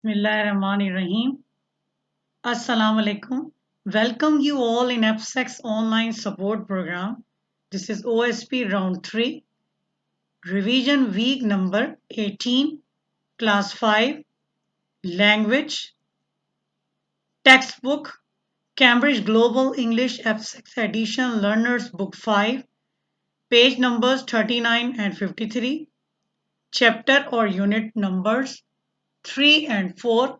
Bismillahirrahmanirrahim. Assalamu alaikum. Welcome you all in FSEX online support program. This is OSP round 3, revision week number 18, class 5, language, textbook, Cambridge Global English FSEX edition learners book 5, page numbers 39 and 53, chapter or unit numbers 3 and 4,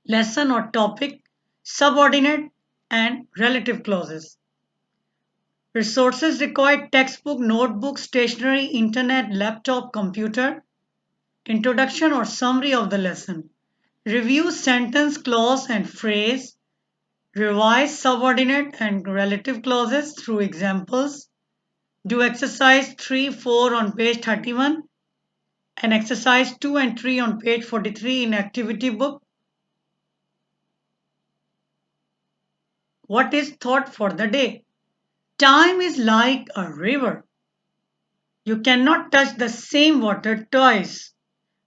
lesson or topic, subordinate and relative clauses. Resources required textbook, notebook, stationery, internet, laptop, computer. Introduction or summary of the lesson. Review sentence, clause, and phrase. Revise subordinate and relative clauses through examples. Do exercise 3, 4 on page 31 and exercise 2 and 3 on page 43 in activity book. What is thought for the day? Time is like a river. You cannot touch the same water twice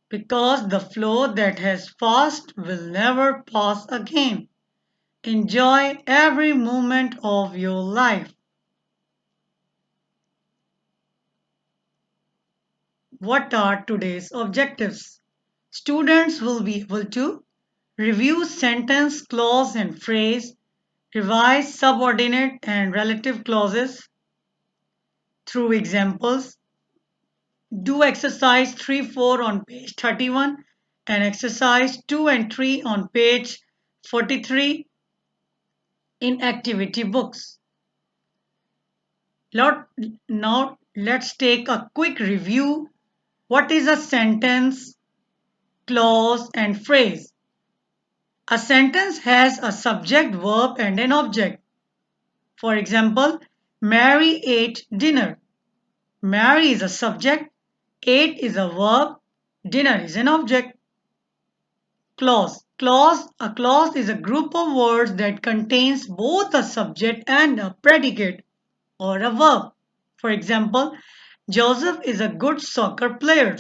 because the flow that has passed will never pass again. Enjoy every moment of your life. What are today's objectives? Students will be able to review sentence, clause, and phrase, revise subordinate and relative clauses through examples, do exercise 3, 4 on page 31 and exercise 2 and 3 on page 43 in activity books. Now let's take a quick review. What is a sentence, clause, and phrase? A sentence has a subject, verb, and an object. For example, Mary ate dinner. Mary is a subject, ate is a verb, dinner is an object. Clause. A clause is a group of words that contains both a subject and a predicate or a verb. For example, Joseph is a good soccer player.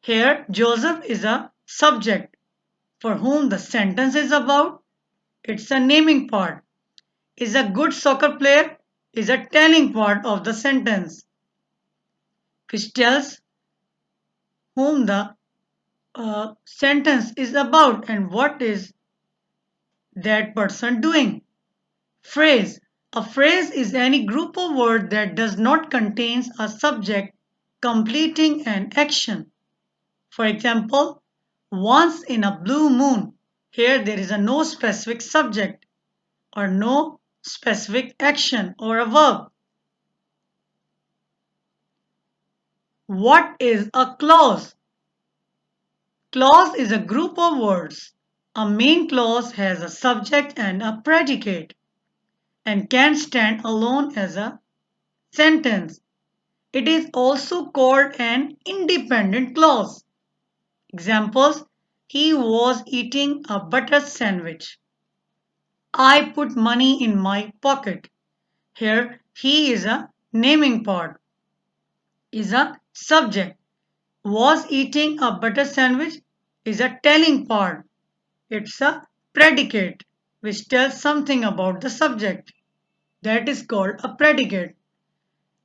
Here, Joseph is a subject for whom the sentence is about. It's a naming part. Is a good soccer player is a telling part of the sentence, which tells whom the sentence is about and what is that person doing. Phrase. A phrase is any group of words that does not contain a subject completing an action. For example, once in a blue moon. Here there is a no specific subject or no specific action or a verb. What is a clause? Clause is a group of words. A main clause has a subject and a predicate and can stand alone as a sentence. It is also called an independent clause. Examples: he was eating a butter sandwich. I put money in my pocket. Here, he is a naming part, is a subject. Was eating a butter sandwich is a telling part. It's a predicate which tells something about the subject. That is called a predicate.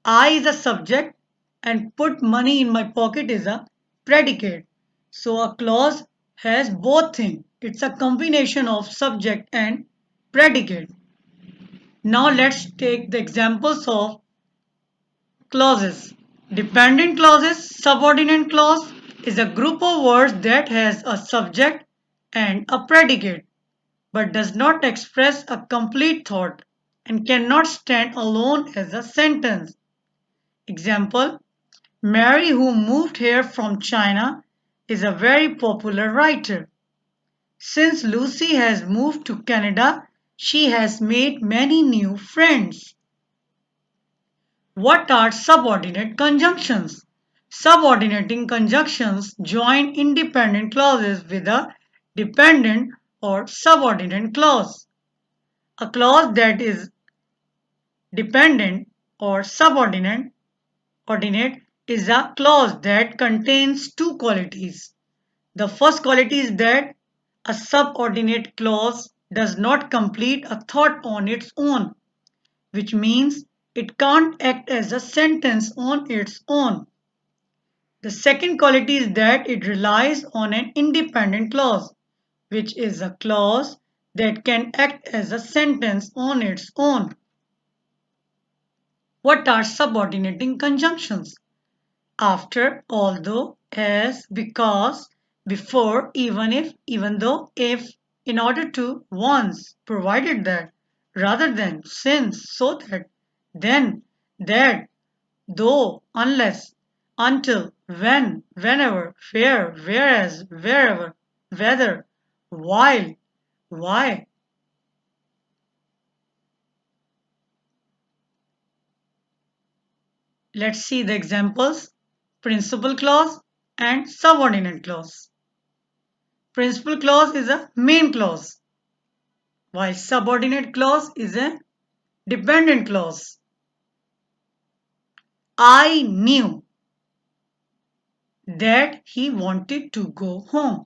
I is a subject and put money in my pocket is a predicate. So a clause has both things. It's a combination of subject and predicate. Now let's take the examples of clauses. Dependent clauses, subordinate clause is a group of words that has a subject and a predicate but does not express a complete thought and cannot stand alone as a sentence. Example: Mary, who moved here from China, is a very popular writer. Since Lucy has moved to Canada, she has made many new friends. What are subordinate conjunctions? Subordinating conjunctions join independent clauses with a dependent or subordinate clause. A clause that is dependent or subordinate is a clause that contains two qualities. The first quality is that a subordinate clause does not complete a thought on its own, which means it can't act as a sentence on its own. The second quality is that it relies on an independent clause, which is a clause that can act as a sentence on its own. What are subordinating conjunctions? After, although, as, because, before, even if, even though, if, in order to, once, provided that, rather than, since, so that, then, that, though, unless, until, when, whenever, where, whereas, wherever, whether, while, why. Let's see the examples. Principal clause and subordinate clause. Principal clause is a main clause, while subordinate clause is a dependent clause. I knew that he wanted to go home.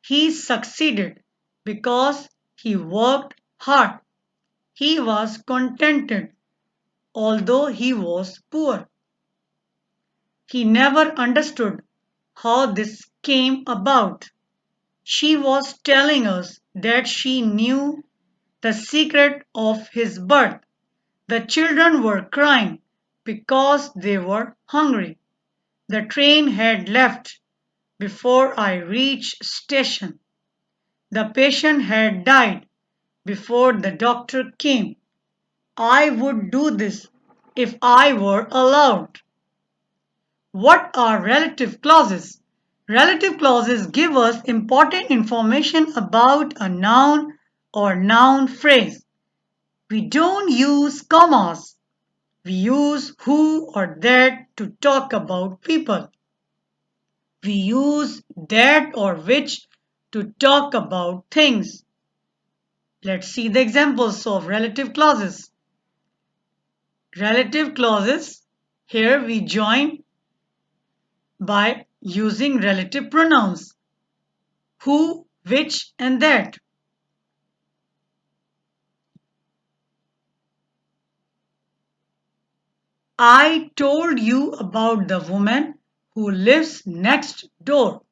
He succeeded because he worked hard. He was contented although he was poor. He never understood how this came about. She was telling us that she knew the secret of his birth. The children were crying because they were hungry. The train had left before I reached station. The patient had died before the doctor came. I would do this if I were allowed. What are relative clauses? Relative clauses give us important information about a noun or noun phrase. We don't use commas. We use who or that to talk about people. We use that or which to talk about things. Let's see the examples of relative clauses. Relative clauses, here we join by using relative pronouns who, which, and that. I told you about the woman who lives next door.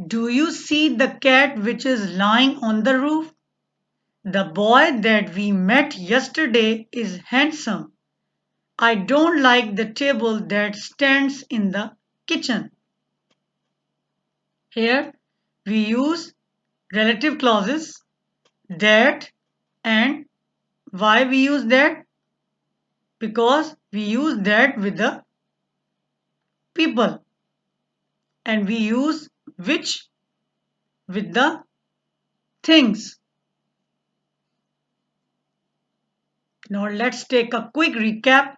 Do you see the cat which is lying on the roof? The boy that we met yesterday is handsome. I don't like the table that stands in the kitchen. Here we use relative clauses that and why we use that? Because we use that with the people and we use which with the things. Now let's take a quick recap.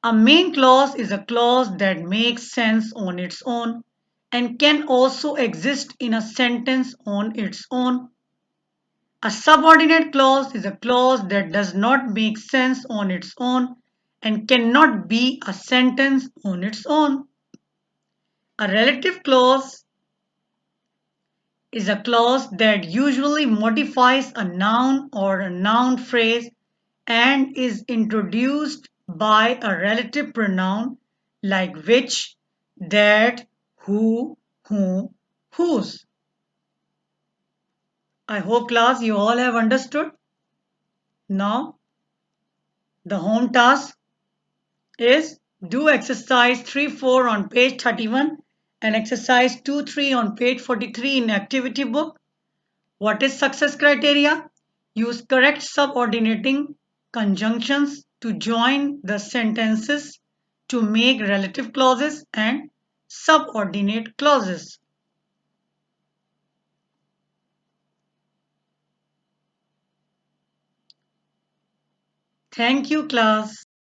A main clause is a clause that makes sense on its own and can also exist in a sentence on its own. A subordinate clause is a clause that does not make sense on its own and cannot be a sentence on its own. A relative clause is a clause that usually modifies a noun or a noun phrase and is introduced by a relative pronoun like which, that, who, whom, whose. I hope class you all have understood. Now the home task is do exercise 3-4 on page 31 and exercise 2-3 on page 43 in activity book. What is success criteria? Use correct subordinating conjunctions to join the sentences to make relative clauses and subordinate clauses. Thank you, class.